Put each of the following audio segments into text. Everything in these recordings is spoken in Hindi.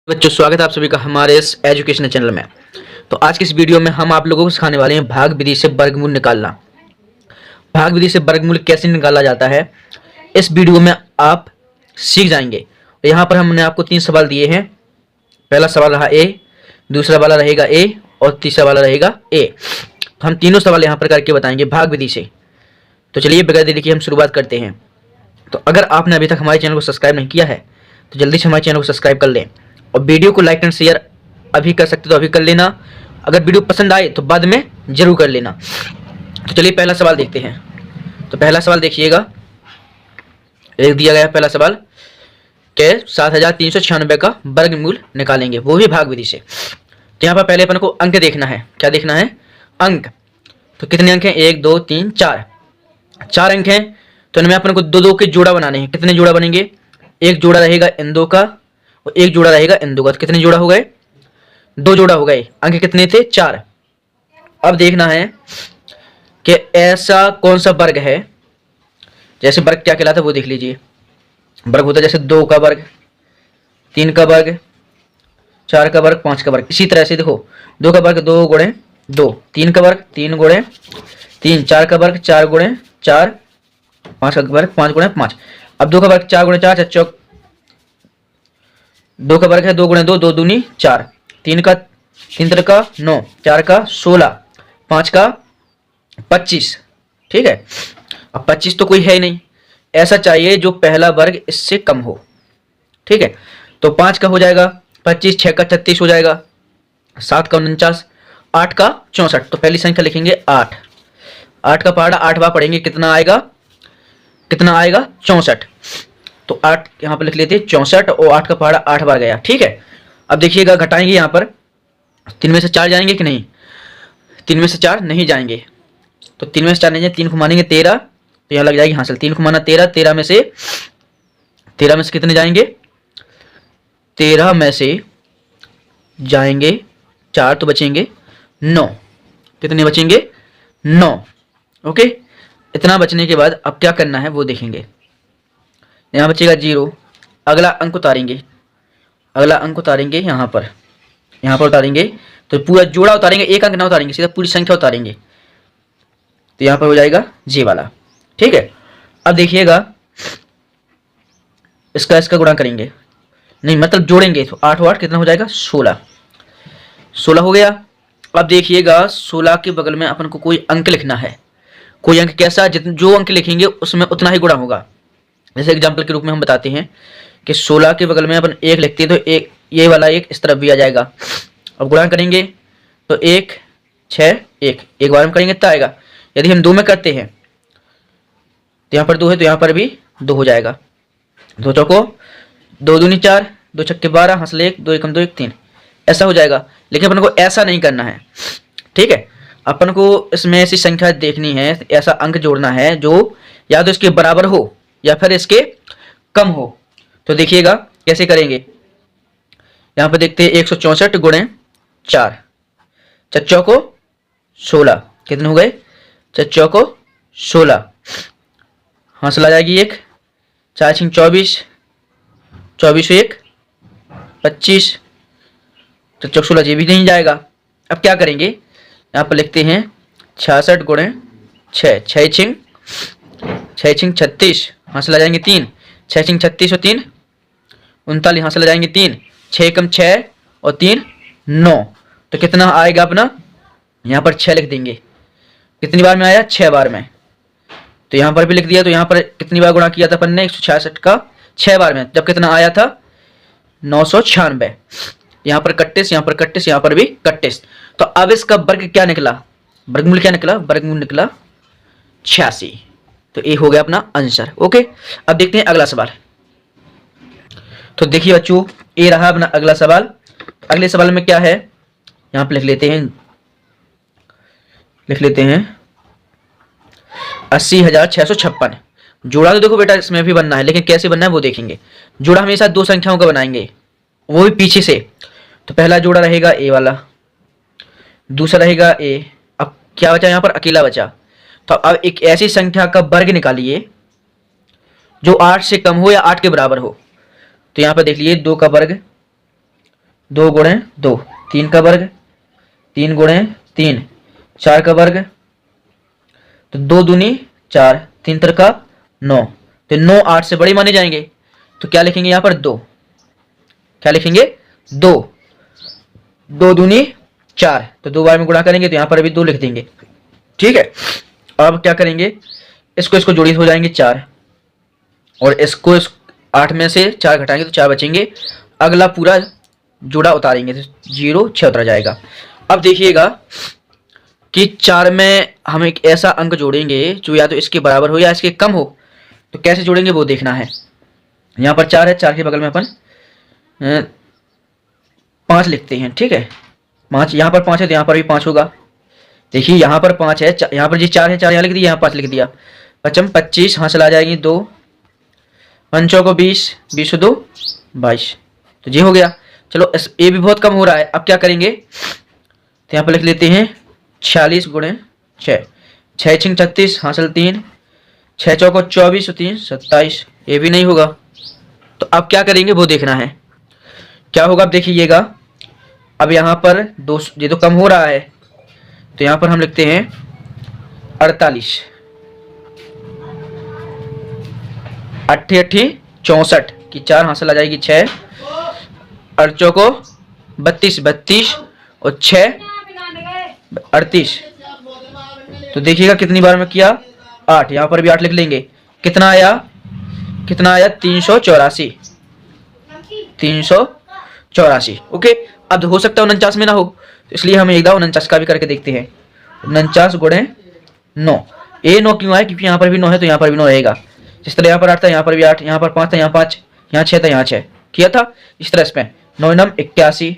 बच्चों, स्वागत है आप सभी का हमारे इस एजुकेशनल चैनल में। तो आज की इस वीडियो में हम आप लोगों को सिखाने वाले हैं भाग विधि से वर्गमूल निकालना। भाग विधि से वर्गमूल कैसे निकाला जाता है इस वीडियो में आप सीख जाएंगे। तो यहाँ पर हमने आपको 3 सवाल दिए हैं। पहला सवाल रहा ए, दूसरा वाला रहेगा ए और तीसरा वाला रहेगा ए। तो हम तीनों सवाल यहाँ पर करके बताएंगे भाग विधि से। तो चलिए बगैर देरी के हम शुरुआत करते हैं। तो अगर आपने अभी तक हमारे चैनल को सब्सक्राइब नहीं किया है तो जल्दी से हमारे चैनल को सब्सक्राइब कर लें और वीडियो को लाइक एंड शेयर अभी कर सकते तो अभी कर लेना। अगर वीडियो पसंद आए तो बाद में जरूर कर लेना। तो चलिए पहला सवाल देखते हैं। तो पहला सवाल देखिएगा, एक दिया गया पहला सवाल के 7396 का वर्गमूल निकालेंगे, वो भी भाग विधि से। तो यहाँ पर पहले अपन को अंक देखना है। क्या देखना है? अंक। तो कितने अंक हैं? 1 2 3 4। 4 अंक हैं तो इनमें अपन को दो दो के जोड़ा बनाने हैं। कितने जोड़ा बनेंगे? एक जोड़ा रहेगा इन दो का और एक जोड़ा रहेगा इन दो का। तो कितने जोड़ा हो गए? 2 जोड़ा हो गए। अंक कितने थे? 4। अब देखना है कि ऐसा कौन सा वर्ग है, जैसे वर्ग क्या कहलाता है वो देख लीजिए। वर्ग होता है जैसे 2 का वर्ग, 3 का वर्ग, 4 का वर्ग, 5 का वर्ग। इसी तरह से देखो 2 का वर्ग 2 गुणे 2, 3 का वर्ग 3 गुणे 3, 4 का वर्ग 4 गुणे 4, 5 का वर्ग 5 गुणे 5। अब 2 का वर्ग 4 गुणे 4, 2 का वर्ग है 2 गुणे 2, 2 दूनी 4, 3 का 3 का 9, 4 का 16, 5 का 25। ठीक है। अब 25 तो कोई है ही नहीं, ऐसा चाहिए जो पहला वर्ग इससे कम हो। ठीक है। तो 5 का हो जाएगा 25, 6 का 36 हो जाएगा, 7 का 49, 8 का 64। तो पहली संख्या लिखेंगे 8। 8 का पहाड़ा 8 बार पढ़ेंगे, कितना आएगा? 64। तो 8 यहाँ पर लिख लेते हैं 64 और 8 का पहाड़ा 8 बार गया। ठीक है। अब देखिएगा घटाएंगे, यहाँ पर 3 में से 4 जाएंगे कि नहीं? 3 में से 4 नहीं जाएंगे। तो 3 में से 4 नहीं जाएंगे, 3 घुमानेंगे 13, तो यहाँ लग जाएगी हासिल। 3 घुमाना 13, 13 में से कितने जाएंगे? 13 में से जाएंगे 4 तो बचेंगे 9। कितने बचेंगे? 9। ओके। इतना बचने के बाद अब क्या करना है वो देखेंगे। यहाँ बचेगा 0। अगला अंक उतारेंगे, यहाँ पर उतारेंगे तो पूरा जोड़ा उतारेंगे, एक अंक ना उतारेंगे, सीधा पूरी संख्या उतारेंगे। तो यहाँ पर हो जाएगा जे वाला। ठीक है। अब देखिएगा इसका गुणा करेंगे, नहीं मतलब जोड़ेंगे। तो 8 और 8 कितना हो जाएगा? 16। 16 हो गया। अब देखिएगा 16 के बगल में अपन को कोई अंक लिखना है। कोई अंक कैसा? जो अंक लिखेंगे उसमें उतना ही गुणा होगा। जैसे एग्जाम्पल के रूप में हम बताते हैं कि 16 के बगल में अपन 1 लिखते हैं तो एक ये वाला 1 इस तरफ भी आ जाएगा। अब गुणा करेंगे तो 1 6 1, एक बार में करेंगे तो आएगा। यदि हम 2 में करते हैं तो यहाँ पर 2 है तो यहाँ पर भी 2 हो जाएगा। 2 चौको 2 दूनी 4, 2 छक्के 12, हासिल 1, 2 एकम 2 1 3, ऐसा हो जाएगा। लेकिन अपन को ऐसा नहीं करना है। ठीक है। अपन को इसमें ऐसी संख्या देखनी है, ऐसा अंक जोड़ना है जो या तो इसके बराबर हो या फिर इसके कम हो। तो देखिएगा कैसे करेंगे। यहाँ पर देखते हैं 164 गुणे 4, 4 चौको 16, कितने हो गए? 4 चौको 16, हासिल आ जाएगी 1, 4 छिंग 24, 24 1 25, 4 चौक 16, ये भी नहीं जाएगा। अब क्या करेंगे? यहाँ पर लिखते हैं 66 गुणे 6, 6 छिंग 36, हासिल आ जाएंगे 3, 6 छिंग 36 और 3 39, हासिल आ जाएंगे 3, 6 एकम 6 और 3 9। तो कितना आएगा अपना? यहाँ पर 6 लिख देंगे। कितनी बार में आया? 6 बार में। तो यहाँ पर भी लिख दिया। तो यहाँ पर कितनी बार गुणा किया था अपन ने? 166 का 6 बार में, जब कितना आया था? 996। यहाँ पर 31, यहाँ पर 31, यहाँ पर भी 31। तो अब इसका वर्ग क्या निकला? वर्गमूल क्या निकला? वर्गमूल निकला 86। तो ये हो गया अपना आंसर। ओके। अब देखते हैं अगला सवाल। तो देखिए बच्चों, ये रहा अपना अगला सवाल। अगले सवाल में क्या है यहाँ पे लिख लेते हैं 80,656। जोड़ा तो देखो बेटा इसमें भी बनना है, लेकिन कैसे बनना है वो देखेंगे। जोड़ा हमेशा 2 संख्याओं का बनाएंगे, वो भी पीछे से। तो पहला जोड़ा रहेगा ए वाला, दूसरा रहेगा ए। अब क्या बचा? यहाँ पर अकेला बचा। तो अब एक ऐसी संख्या का वर्ग निकालिए जो 8 से कम हो या 8 के बराबर हो। तो यहाँ पर देख लीजिए 2 का वर्ग 2 गुणे 2, 3 का वर्ग, 3 गुणे 3, 4 का वर्ग, तो 2 दूनी 4, 3 तिरका 9, तो 9 8 से बड़े माने जाएंगे, तो क्या लिखेंगे यहाँ पर 2, क्या लिखेंगे 2, 2 दूनी 4, तो 2 बार में गुणा करेंगे तो यहाँ पर भी 2 लिख देंगे। ठीक है, अब क्या करेंगे, इसको जोड़ी हो जाएंगे 4, और इसको 8 में से 4 घटाएंगे तो 4 बचेंगे, अगला पूरा जोड़ा उतारेंगे तो 0 6 उतरा जाएगा। अब देखिएगा कि 4 में हम एक ऐसा अंक जोड़ेंगे जो या तो इसके बराबर हो या इसके कम हो, तो कैसे जोड़ेंगे वो देखना है। यहाँ पर 4 है, 4 के बगल में अपन 5 लिखते हैं। ठीक है, 5, यहाँ पर 5 है तो यहाँ पर भी 5 होगा। देखिए यहाँ पर 5 है, यहाँ पर जी 4 है, 4 यहाँ लिख दिया, यहाँ 5 लिख दिया, 5 25, हासिल आ जाएगी 2, 5 को 20, 20 2 22, तो ये हो गया। चलो ये भी बहुत कम हो रहा है, अब क्या करेंगे, तो यहाँ पर लिख लेते हैं 46 गुणे 6, 6 6 36, हासिल 3, 6 चौको 24 3 27, ये भी नहीं होगा। तो अब क्या करेंगे वो देखना है, क्या होगा अब देखिएगा। अब यहाँ पर 2, ये तो कम हो रहा है, तो यहाँ पर हम लिखते हैं 48, 8 8 64 की 4, हासिल आ जाएगी 6, 8 चौको 32 32 और 6 38, तो देखिएगा कितनी बार में किया 8, यहाँ पर भी 8 लिख लेंगे, कितना आया 384, 384। ओके, अब हो सकता है 49 में ना हो, तो इसलिए हम एक बार 49 का भी करके देखते हैं। 49 गुणे 9, ये 9 क्यों आया, क्योंकि यहाँ पर भी 9 है तो यहाँ पर भी 9 रहेगा। जिस तरह यहाँ पर 8 था यहाँ पर भी 8, यहाँ पर 5 था यहाँ 5, यहाँ 6 था यहाँ 6 किया था, इस तरह इसमें 9 9 81,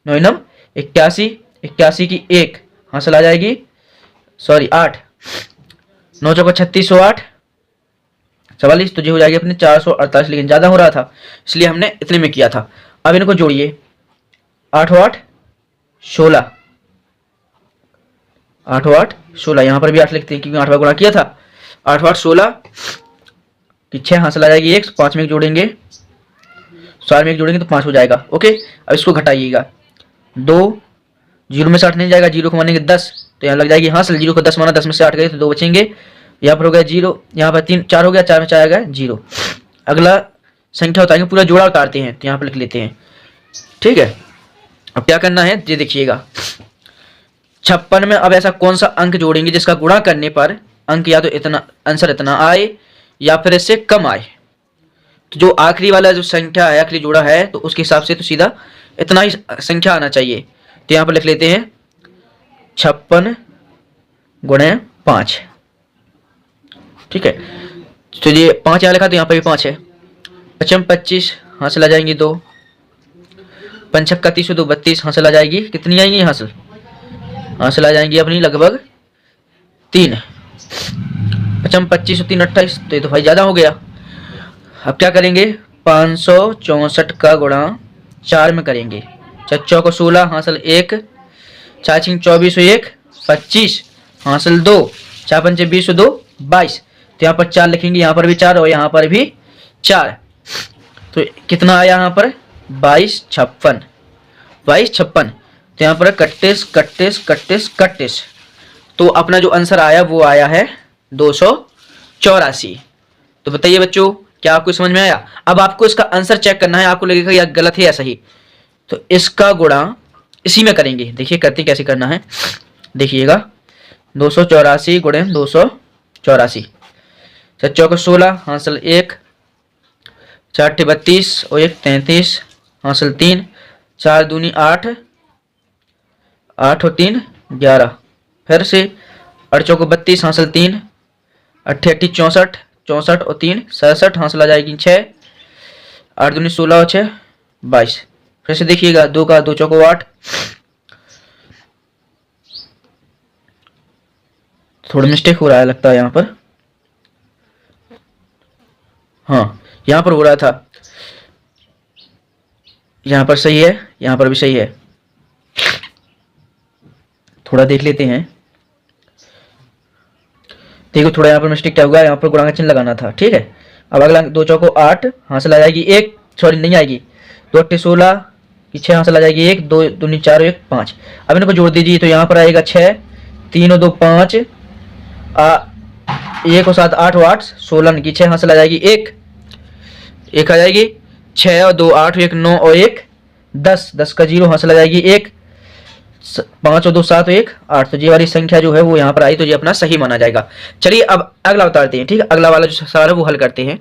9 9 81, 81 की 1 हासिल आ जाएगी, सॉरी 8, 9 चौको 36 8 44, तो जो हो जाएगी अपने 448, लेकिन ज़्यादा हो रहा था इसलिए हमने इतने में किया था। अब इनको जोड़िए, 8 8 16, 8 8 16, यहाँ पर भी 8 लिखते हैं क्योंकि 8 बार गुणा किया था, 8 8 16 की 6 हासिल आ जाएगी 1, 5 में एक जोड़ेंगे, 4 में एक जोड़ेंगे तो 5 हो जाएगा। ओके, अब इसको घटाइएगा, 2 0 में से 8 नहीं जाएगा, 0 को मानेंगे 10, तो यहाँ लग जाएगी हासिल, 0 को 10 माना, 10 में से 8 गए तो 2 बचेंगे, यहाँ पर हो गया 0, यहाँ पर 3 4 हो गया, 4 में 4 आ गया 0। अगला संख्या उतारेंगे, पूरा जोड़ा उतारते हैं, तो यहाँ पर लिख लेते हैं। ठीक है, अब क्या करना है ये देखिएगा, 56 में अब ऐसा कौन सा अंक जोड़ेंगे जिसका गुणा करने पर अंक या तो इतना आंसर इतना आए या फिर इससे कम आए। तो जो आखिरी वाला जो संख्या है, आखिरी जोड़ा है, तो उसके हिसाब से तो सीधा इतना ही संख्या आना चाहिए। तो यहाँ पर लिख लेते हैं 56 गुणे 5। ठीक है, तो ये 5 यहाँ लिखा तो यहाँ पर भी 5 है, 5 25 हासिल आ जाएंगी 2, 5 छक्का 30 2 32, हासिल आ जाएगी, कितनी आएंगी हासिल आ जाएंगी अपनी लगभग 3, 5 25 3 28, तो ये तो भाई ज़्यादा हो गया। अब क्या करेंगे, 564 का गुणा 4 में करेंगे, 4 को 16 हासिल 1, 4 6 24 1 25 हासिल 2, 4 5 20 2 22, तो यहाँ पर 4 लिखेंगे, यहाँ पर भी 4 और यहाँ पर भी 4, तो कितना आया यहाँ पर 22 56, 22 56, तो यहाँ पर 31 31 31 31, तो अपना जो आंसर आया वो आया है 284। तो बताइए बच्चों, क्या आपको समझ में आया? अब आपको इसका आंसर चेक करना है, आपको लगेगा या गलत है या सही, तो इसका गुणा इसी में करेंगे। देखिए करते कैसे करना है, देखिएगा 284 गुणे 284, 7 को 16 हासिल 1, 4 32 और 1 33 हासिल 3, 4 दूनी 8, 8 और 3 11, फिर से 8 चौको 32 हासिल 3, 8 8 64 64 और 3 67 हासिल आ जाएगी 6, 8 दूनी 16 और 6 22, फिर से देखिएगा 2 का 2 चौको 8, थोड़ा मिस्टेक हो रहा है लगता है यहाँ पर, हाँ यहाँ पर हो रहा था, यहाँ पर सही है, यहाँ पर भी सही है, थोड़ा देख लेते हैं। देखो थोड़ा यहाँ पर मिस्टेक क्या हुआ, यहाँ पर गुणा का चिन्ह लगाना था। ठीक है, अब अगला 2 चौको 8 हासिल आ जाएगी 1, सॉरी नहीं आएगी, 2 8 16 कि 6 यहाँ से ला जाएगी 1, 2 दूनी 4 1 5। अब इनको जोड़ दीजिए तो यहाँ पर आएगा 6, 3 और 2 5, 1 और 7 8 और 8 16 की 6 यहाँ से ला जाएगी 1 आ जाएगी, 6 और 2 8 1 9 और 1 10, 10 का 0 यहाँ से ला जाएगी 1, 5 और 2 7 और 1 8। तो ये वाली संख्या जो है वो यहाँ पर आई, तो ये अपना सही माना जाएगा। चलिए अब अगला उतारते हैं, ठीक है। अगला वाला जो सवाल है वो हल करते हैं।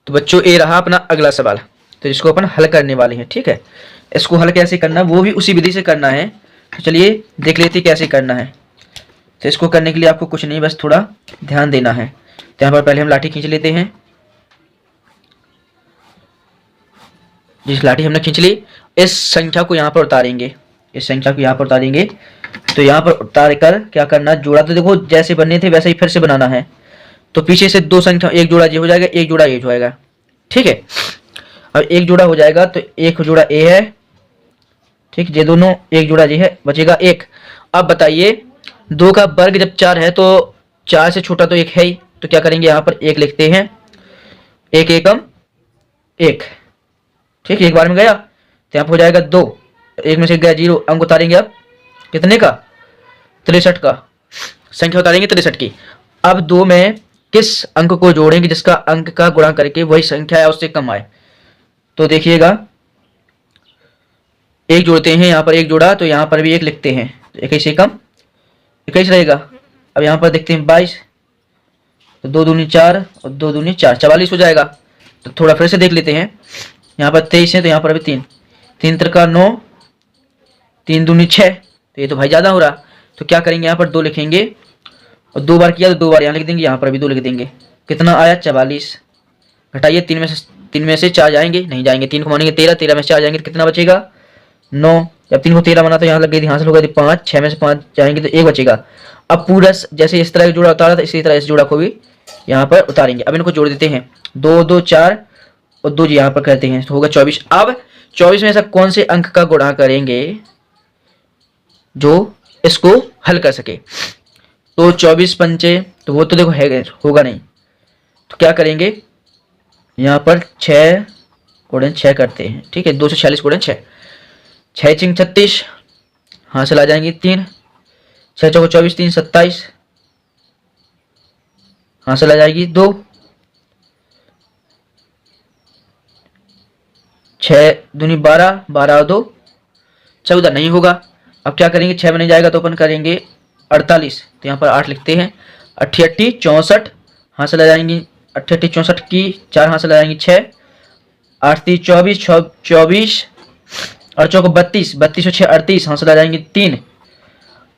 तो बच्चों ये रहा अपना अगला सवाल, तो इसको अपन हल करने वाले हैं, ठीक है। इसको हल कैसे करना है वो भी उसी विधि से करना है, तो चलिए देख लेते हैं कैसे करना है। तो इसको करने के लिए आपको कुछ नहीं, बस थोड़ा ध्यान देना है। तो यहाँ पर पहले हम लाठी खींच लेते हैं। जिस लाठी हमने खींच ली, इस संख्या को यहाँ पर उतारेंगे, इस संख्या को यहाँ पर उतारेंगे। तो यहाँ पर उतार कर क्या करना, जोड़ा तो देखो जैसे बनने थे वैसे ही फिर से बनाना है। तो पीछे से 2 संख्या, एक जोड़ा ये हो जाएगा, एक जोड़ा ये हो जाएगा, ठीक है। अब एक जोड़ा हो जाएगा तो एक जोड़ा ए है, ठीक, ये दोनों एक जोड़ा ये है, बचेगा 1। अब बताइए 2 का वर्ग जब 4 है तो 4 से छोटा तो 1 है ही, तो क्या करेंगे यहाँ पर 1 लिखते हैं, 1 एकम 1, ठीक, एक बार में गया तो यहाँ पर हो जाएगा 2, 1 में से गया 0, अंक उतारेंगे अब कितने का, 63 का, संख्या उतारेंगे 63 की। अब 2 में किस अंक को जोड़ेंगे जिसका अंक का गुणा करके वही संख्या है उससे कम आए। तो देखिएगा 1 जोड़ते हैं, यहाँ पर 1 जोड़ा तो यहाँ पर भी 1 लिखते हैं, तो 21 से कम 21 रहेगा। अब यहाँ पर देखते हैं 22, तो 2 दूनी 4 और 2 दूनी 4 44 हो जाएगा। तो थोड़ा फिर से देख लेते हैं, यहाँ पर 23 है तो यहाँ पर अभी 3, 3 त्रिका 9, 3 दूनी 6, तो ये तो भाई ज़्यादा हो रहा। तो क्या करेंगे यहाँ पर 2 लिखेंगे और 2 बार किया तो 2 बार यहाँ लिख देंगे, यहाँ पर भी 2 लिख देंगे। कितना आया 44, घटाइए 3 में से 4 जाएंगे, नहीं जाएंगे, 3 को मानेंगे 13, 13 में से 4 जाएंगे तो कितना बचेगा 9। जब 3 को 13 बना तो यहाँ लग गई, हासिल होगा 5, 6 में से 5 जाएंगे तो 1 बचेगा। अब पूरा जैसे इस तरह का जोड़ा उतारा था इसी तरह इस जोड़ा को भी यहाँ पर उतारेंगे। अब इनको जोड़ देते हैं, 2 2 4 और 2 यहाँ पर करते हैं तो होगा 24। अब 24 में ऐसा कौन से अंक का गुणा करेंगे जो इसको हल कर सके। तो 24 पंचे, तो वो तो देखो है होगा नहीं, तो क्या करेंगे यहाँ पर 6 गुणन 6 करते हैं, ठीक है, 246 गुणन 6, 6 चिंग 36, हासिल आ जाएंगे 3, 6 चौको 24, 3 27, हासिल आ जाएगी 2, 6 दूनी 12, 12 और 2 14, नहीं होगा। अब क्या करेंगे, 6 में नहीं जाएगा तो अपन करेंगे 48, तो यहाँ पर 8 लिखते हैं, 88 64, हासिल आ जाएंगी 88 64 की 4 हासिल आ जाएंगी 6, 8 3 24, 24 और 4 32, 32 और 6 38, हासिल आ जाएंगी 3,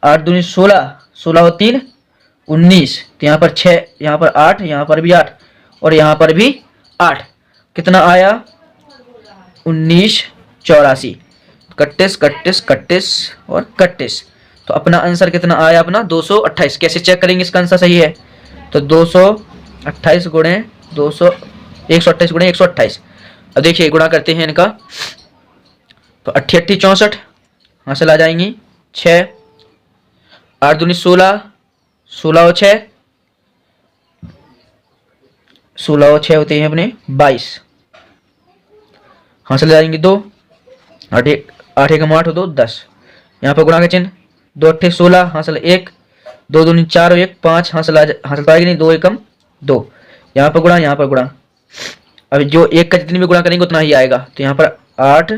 8 दूनी 16, 16 और 3 19, तो यहाँ पर 6, यहाँ पर 8, यहाँ पर भी 8 और यहाँ पर भी 8, कितना आया 19 84, 31 31 31 और 31। तो अपना आंसर कितना आया अपना 228। कैसे चेक करेंगे इसका आंसर सही है, तो 228 गुणे 200 128 गुणे 128। अब देखिए गुणा करते हैं इनका, तो 88 64 हासिल आ जाएंगी 6, 8 दूनी 16, 16 और 6, 16 और 6 होते हैं अपने 22, हासिल आ जाएंगे 2, 8 1 8 और 2 10, यहाँ पर गुणा का चिन्ह, 2 8 16 हासिल 1, 2 दूनी 4 और 1 5, हासिल तो आएगी नहीं, 2 एकम 2, यहाँ पर गुणा, यहाँ पर गुणा। अब जो 1 का जितनी भी गुणा करेंगे उतना ही आएगा, तो यहाँ पर 8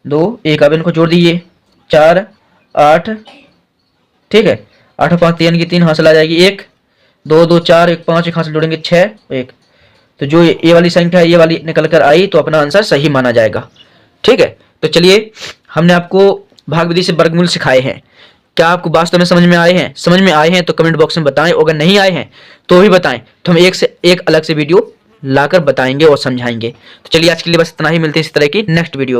2 1, अब इनको जोड़ दीजिए 4 8, ठीक है, 8 और 5 3 की 3, हासिल आ जाएगी 1, 2 2 4 1 5 1 हासिल जोड़ेंगे 6 1। तो जो ये वाली संख्या ये वाली निकल कर आई तो अपना आंसर सही माना जाएगा, ठीक है। तो चलिए हमने आपको भाग विधि से वर्गमूल सिखाए हैं, क्या आपको वास्तव में समझ में आए हैं? समझ में आए हैं तो कमेंट बॉक्स में बताएं, अगर नहीं आए हैं तो भी बताएं, तो हम एक से एक अलग से वीडियो लाकर बताएंगे और समझाएंगे। तो चलिए आज के लिए बस इतना ही, मिलते हैं इस तरह की नेक्स्ट वीडियो।